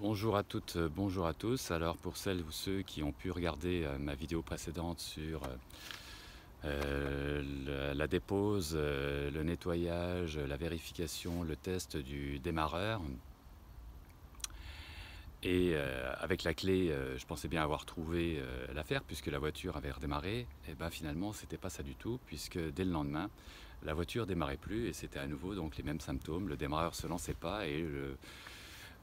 Bonjour à toutes, bonjour à tous. Alors pour celles ou ceux qui ont pu regarder ma vidéo précédente sur la dépose, le nettoyage, la vérification, le test du démarreur. Et avec la clé, je pensais bien avoir trouvé l'affaire puisque la voiture avait redémarré. Et bien finalement c'était pas ça du tout, puisque dès le lendemain la voiture démarrait plus et c'était à nouveau donc les mêmes symptômes. Le démarreur se lançait pas et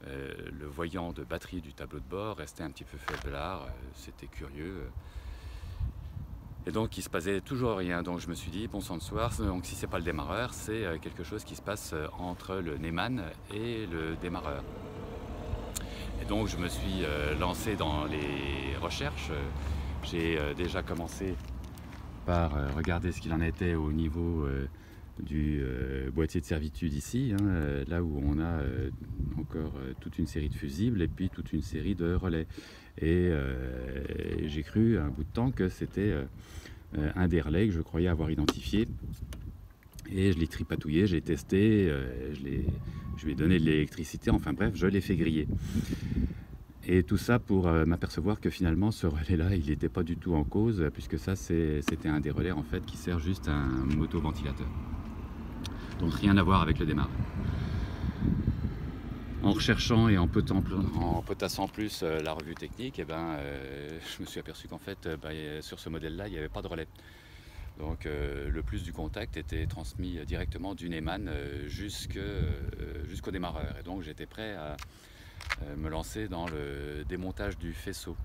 le voyant de batterie du tableau de bord restait un petit peu faiblard, c'était curieux. Et donc il se passait toujours rien, donc je me suis dit bon sang de soir, donc si c'est pas le démarreur, c'est quelque chose qui se passe entre le Neyman et le démarreur. Et donc je me suis lancé dans les recherches. J'ai déjà commencé par regarder ce qu'il en était au niveau du boîtier de servitude ici, hein, là où on a encore toute une série de fusibles et puis toute une série de relais. Et j'ai cru un bout de temps que c'était un des relais que je croyais avoir identifié. Et je l'ai tripatouillé, j'ai testé, je lui ai donné de l'électricité, enfin bref, je l'ai fait griller. Et tout ça pour m'apercevoir que finalement ce relais-là, il n'était pas du tout en cause, puisque ça c'était un des relais en fait qui sert juste à un motoventilateur. Donc rien à voir avec le démarrage. En recherchant et en potassant plus la revue technique, je me suis aperçu qu'en fait sur ce modèle-là, il n'y avait pas de relais. Donc le plus du contact était transmis directement du Neyman jusqu'au démarreur. Et donc j'étais prêt à me lancer dans le démontage du faisceau.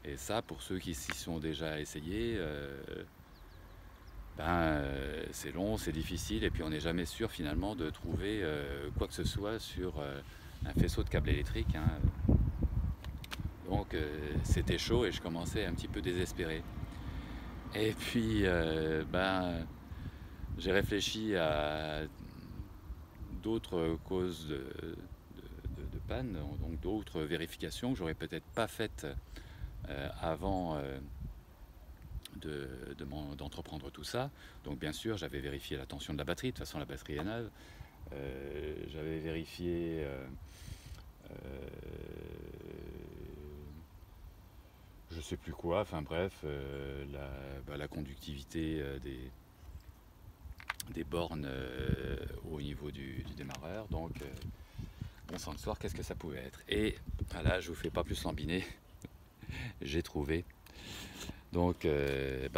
Et ça, pour ceux qui s'y sont déjà essayés, c'est long, c'est difficile, et puis on n'est jamais sûr finalement de trouver quoi que ce soit sur un faisceau de câble électrique, hein. Donc c'était chaud et je commençais un petit peu désespéré. Et puis j'ai réfléchi à d'autres causes de panne, donc d'autres vérifications que j'aurais peut-être pas faites avant d'entreprendre tout ça. Donc bien sûr j'avais vérifié la tension de la batterie, de toute façon la batterie est neuve. J'avais vérifié je sais plus quoi, enfin bref, la conductivité des bornes au niveau du démarreur. Donc bon sang de soir, qu'est-ce que ça pouvait être? Et voilà, je vous fais pas plus lambiner, j'ai trouvé. Donc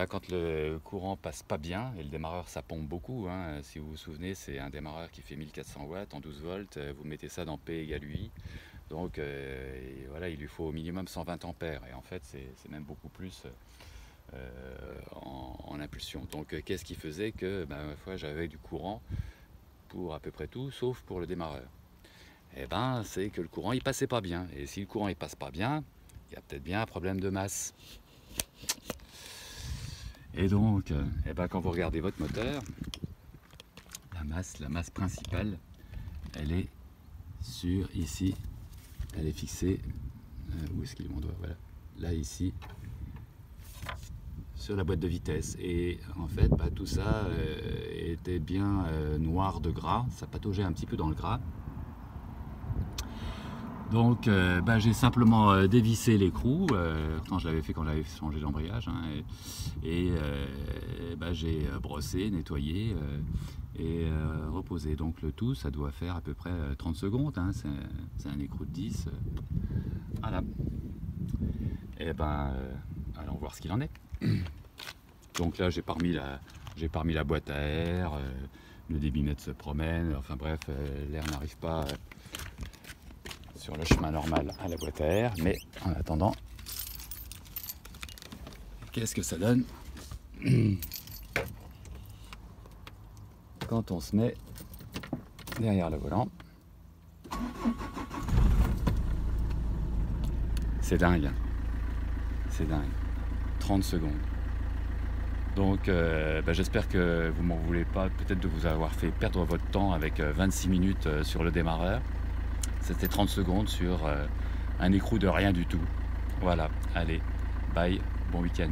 quand le courant passe pas bien, et le démarreur ça pompe beaucoup, hein, si vous vous souvenez, c'est un démarreur qui fait 1400 watts en 12 volts, vous mettez ça dans P égale UI, donc voilà, il lui faut au minimum 120 ampères, et en fait c'est même beaucoup plus en impulsion. Donc qu'est-ce qui faisait que ma foi, j'avais du courant pour à peu près tout, sauf pour le démarreur? C'est que le courant il passait pas bien, et si le courant il passe pas bien, il y a peut-être bien un problème de masse. Et donc quand vous regardez votre moteur, la masse principale, elle est sur ici, elle est fixée, où est-ce qu'il est mon doigt, voilà, là ici, sur la boîte de vitesse. Et en fait tout ça était bien noir de gras, ça pataugeait un petit peu dans le gras. Donc j'ai simplement dévissé l'écrou quand je l'avais fait, quand j'avais changé l'embrayage, hein, et j'ai brossé, nettoyé et reposé. Donc le tout, ça doit faire à peu près 30 secondes, hein, c'est un écrou de 10, voilà. Et allons voir ce qu'il en est. Donc là j'ai pas remis la boîte à air, le débitmètre se promène, enfin bref, l'air n'arrive pas sur le chemin normal à la boîte à air, mais en attendant, qu'est-ce que ça donne quand on se met derrière le volant? C'est dingue, hein. C'est dingue, 30 secondes. Donc j'espère que vous m'en voulez pas, peut-être de vous avoir fait perdre votre temps avec 26 minutes sur le démarreur. C'était 30 secondes sur un écrou de rien du tout. Voilà, allez, bye, bon week-end.